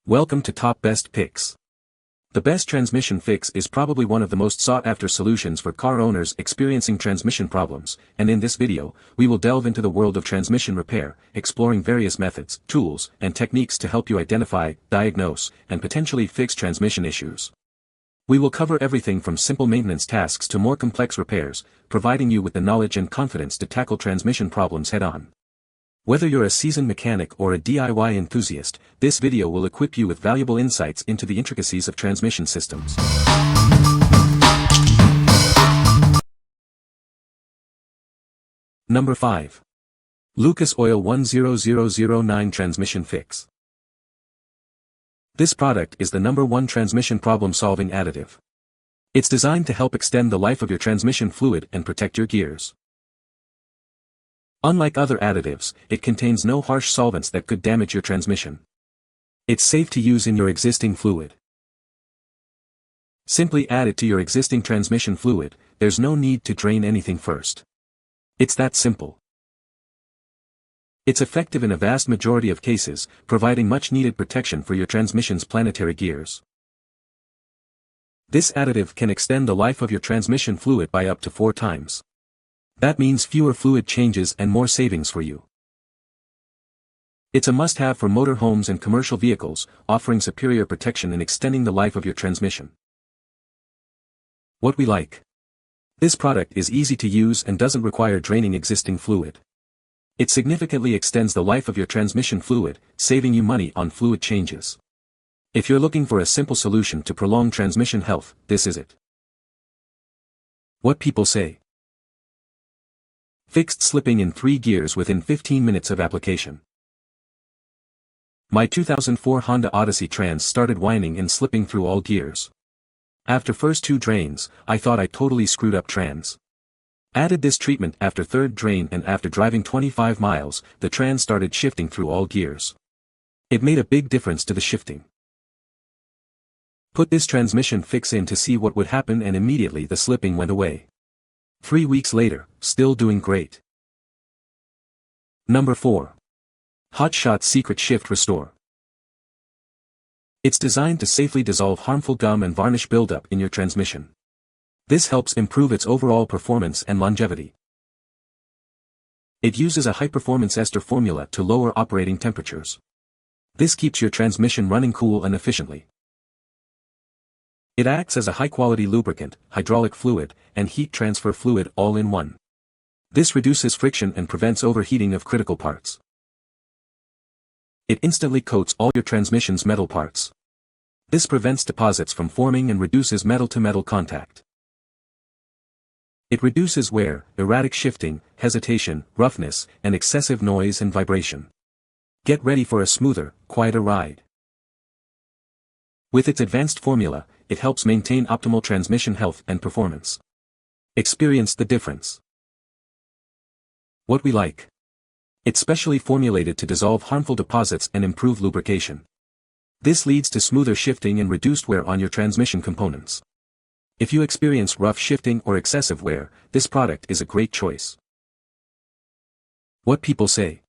Welcome to Top Best Picks. The best transmission fix is probably one of the most sought-after solutions for car owners experiencing transmission problems, and in this video, we will delve into the world of transmission repair, exploring various methods, tools, and techniques to help you identify, diagnose, and potentially fix transmission issues. We will cover everything from simple maintenance tasks to more complex repairs, providing you with the knowledge and confidence to tackle transmission problems head-on. Whether you're a seasoned mechanic or a DIY enthusiast, this video will equip you with valuable insights into the intricacies of transmission systems. Number 5. Lucas Oil 10009 Transmission Fix. This product is the #1 transmission problem-solving additive. It's designed to help extend the life of your transmission fluid and protect your gears. Unlike other additives, it contains no harsh solvents that could damage your transmission. It's safe to use in your existing fluid. Simply add it to your existing transmission fluid, there's no need to drain anything first. It's that simple. It's effective in a vast majority of cases, providing much-needed protection for your transmission's planetary gears. This additive can extend the life of your transmission fluid by up to 4 times. That means fewer fluid changes and more savings for you. It's a must-have for motorhomes and commercial vehicles, offering superior protection and extending the life of your transmission. What we like. This product is easy to use and doesn't require draining existing fluid. It significantly extends the life of your transmission fluid, saving you money on fluid changes. If you're looking for a simple solution to prolong transmission health, this is it. What people say. Fixed slipping in 3 gears within 15 minutes of application. My 2004 Honda Odyssey Trans started whining and slipping through all gears. After first 2 drains, I thought I totally screwed up trans. Added this treatment after 3rd drain, and after driving 25 miles, the trans started shifting through all gears. It made a big difference to the shifting. Put this transmission fix in to see what would happen, and immediately the slipping went away. 3 weeks later, still doing great. Number 4. Hot Shot Secret Shift Restore. It's designed to safely dissolve harmful gum and varnish buildup in your transmission. This helps improve its overall performance and longevity. It uses a high-performance ester formula to lower operating temperatures. This keeps your transmission running cool and efficiently. It acts as a high-quality lubricant, hydraulic fluid, and heat transfer fluid all in one. This reduces friction and prevents overheating of critical parts. It instantly coats all your transmission's metal parts. This prevents deposits from forming and reduces metal-to-metal contact. It reduces wear, erratic shifting, hesitation, roughness, and excessive noise and vibration. Get ready for a smoother, quieter ride. With its advanced formula, it helps maintain optimal transmission health and performance. Experience the difference. What we like. It's specially formulated to dissolve harmful deposits and improve lubrication. This leads to smoother shifting and reduced wear on your transmission components. If you experience rough shifting or excessive wear, this product is a great choice. What people say.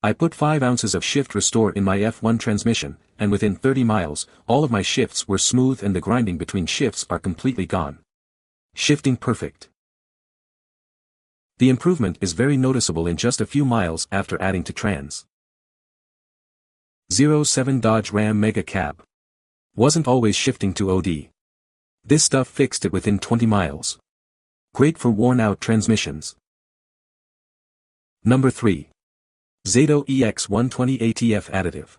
I put 5 ounces of Shift Restore in my F1 transmission, and within 30 miles, all of my shifts were smooth and the grinding between shifts are completely gone. Shifting perfect. The improvement is very noticeable in just a few miles after adding to trans. 07 Dodge Ram Mega Cab. Wasn't always shifting to OD. This stuff fixed it within 20 miles. Great for worn-out transmissions. Number 3. XADO EX120 ATF Additive.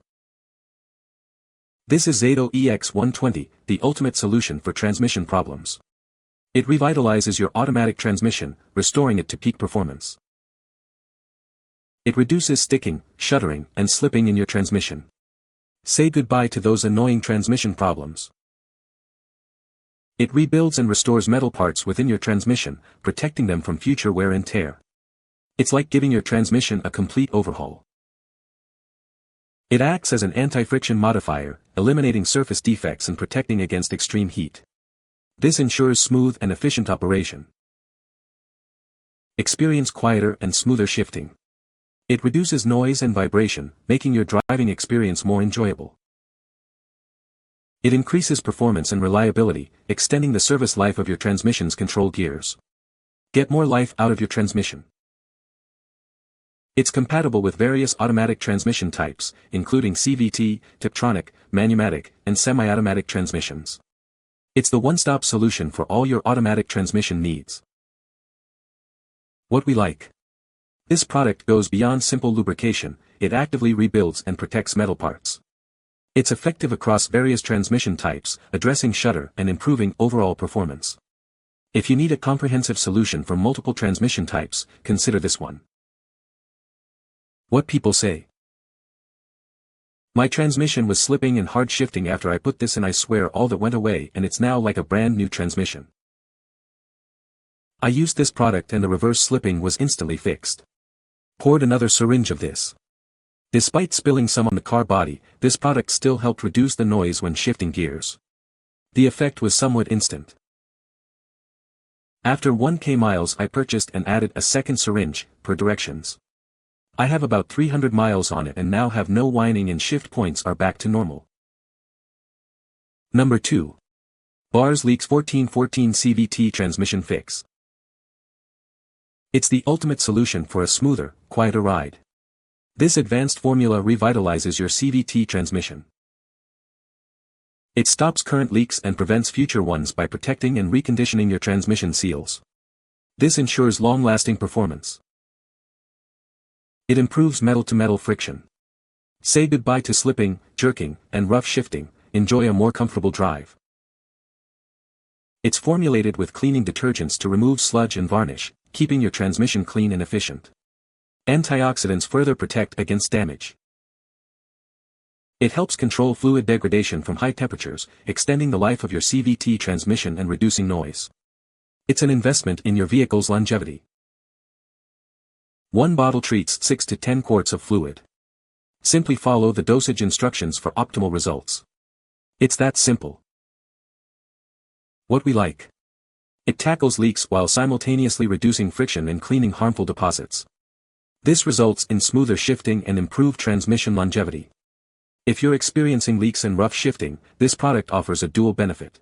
This is XADO EX120, the ultimate solution for transmission problems. It revitalizes your automatic transmission, restoring it to peak performance. It reduces sticking, shuddering, and slipping in your transmission. Say goodbye to those annoying transmission problems. It rebuilds and restores metal parts within your transmission, protecting them from future wear and tear. It's like giving your transmission a complete overhaul. It acts as an anti-friction modifier, eliminating surface defects and protecting against extreme heat. This ensures smooth and efficient operation. Experience quieter and smoother shifting. It reduces noise and vibration, making your driving experience more enjoyable. It increases performance and reliability, extending the service life of your transmission's control gears. Get more life out of your transmission. It's compatible with various automatic transmission types, including CVT, Tiptronic, Manumatic, and semi-automatic transmissions. It's the one-stop solution for all your automatic transmission needs. What we like. This product goes beyond simple lubrication, it actively rebuilds and protects metal parts. It's effective across various transmission types, addressing shudder and improving overall performance. If you need a comprehensive solution for multiple transmission types, consider this one. What people say. My transmission was slipping and hard shifting after I put this in. I swear all that went away and it's now like a brand new transmission. I used this product and the reverse slipping was instantly fixed. Poured another syringe of this. Despite spilling some on the car body, this product still helped reduce the noise when shifting gears. The effect was somewhat instant. After 1,000 miles I purchased and added a second syringe, per directions. I have about 300 miles on it and now have no whining and shift points are back to normal. Number 2. Bars Leaks 1414 CVT Transmission Fix. It's the ultimate solution for a smoother, quieter ride. This advanced formula revitalizes your CVT transmission. It stops current leaks and prevents future ones by protecting and reconditioning your transmission seals. This ensures long-lasting performance. It improves metal-to-metal friction. Say goodbye to slipping, jerking, and rough shifting, enjoy a more comfortable drive. It's formulated with cleaning detergents to remove sludge and varnish, keeping your transmission clean and efficient. Antioxidants further protect against damage. It helps control fluid degradation from high temperatures, extending the life of your CVT transmission and reducing noise. It's an investment in your vehicle's longevity. One bottle treats 6 to 10 quarts of fluid. Simply follow the dosage instructions for optimal results. It's that simple. What we like. It tackles leaks while simultaneously reducing friction and cleaning harmful deposits. This results in smoother shifting and improved transmission longevity. If you're experiencing leaks and rough shifting, this product offers a dual benefit.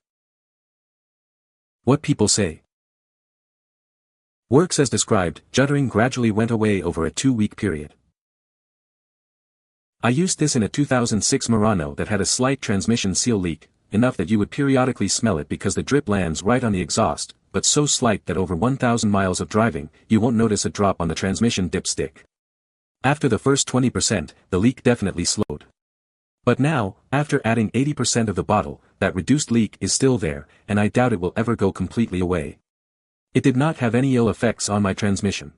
What people say. Works as described, juddering gradually went away over a 2-week period. I used this in a 2006 Murano that had a slight transmission seal leak, enough that you would periodically smell it because the drip lands right on the exhaust, but so slight that over 1,000 miles of driving, you won't notice a drop on the transmission dipstick. After the first 20%, the leak definitely slowed. But now, after adding 80% of the bottle, that reduced leak is still there, and I doubt it will ever go completely away. It did not have any ill effects on my transmission.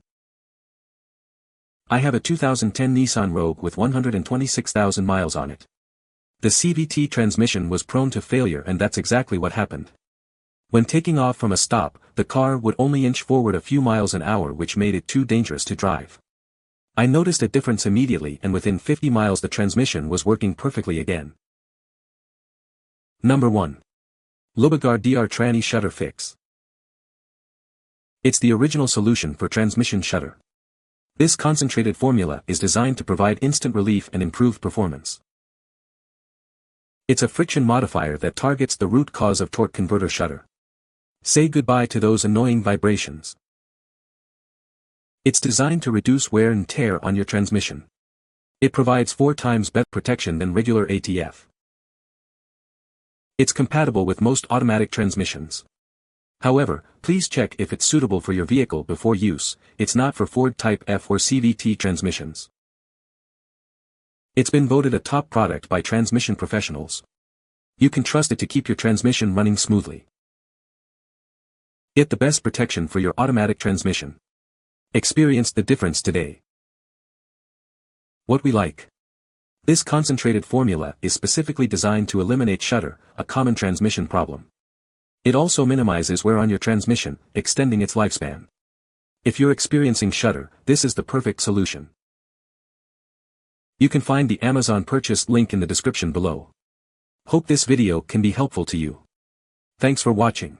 I have a 2010 Nissan Rogue with 126,000 miles on it. The CVT transmission was prone to failure and that's exactly what happened. When taking off from a stop, the car would only inch forward a few miles an hour which made it too dangerous to drive. I noticed a difference immediately and within 50 miles the transmission was working perfectly again. Number 1. Lubegard TRANNY Shudder Fix. It's the original solution for transmission shudder. This concentrated formula is designed to provide instant relief and improved performance. It's a friction modifier that targets the root cause of torque converter shudder. Say goodbye to those annoying vibrations. It's designed to reduce wear and tear on your transmission. It provides 4 times better protection than regular ATF. It's compatible with most automatic transmissions. However, please check if it's suitable for your vehicle before use. It's not for Ford Type F or CVT transmissions. It's been voted a top product by transmission professionals. You can trust it to keep your transmission running smoothly. Get the best protection for your automatic transmission. Experience the difference today. What we like. This concentrated formula is specifically designed to eliminate shudder, a common transmission problem. It also minimizes wear on your transmission, extending its lifespan. If you're experiencing shudder, this is the perfect solution. You can find the Amazon purchase link in the description below. Hope this video can be helpful to you. Thanks for watching.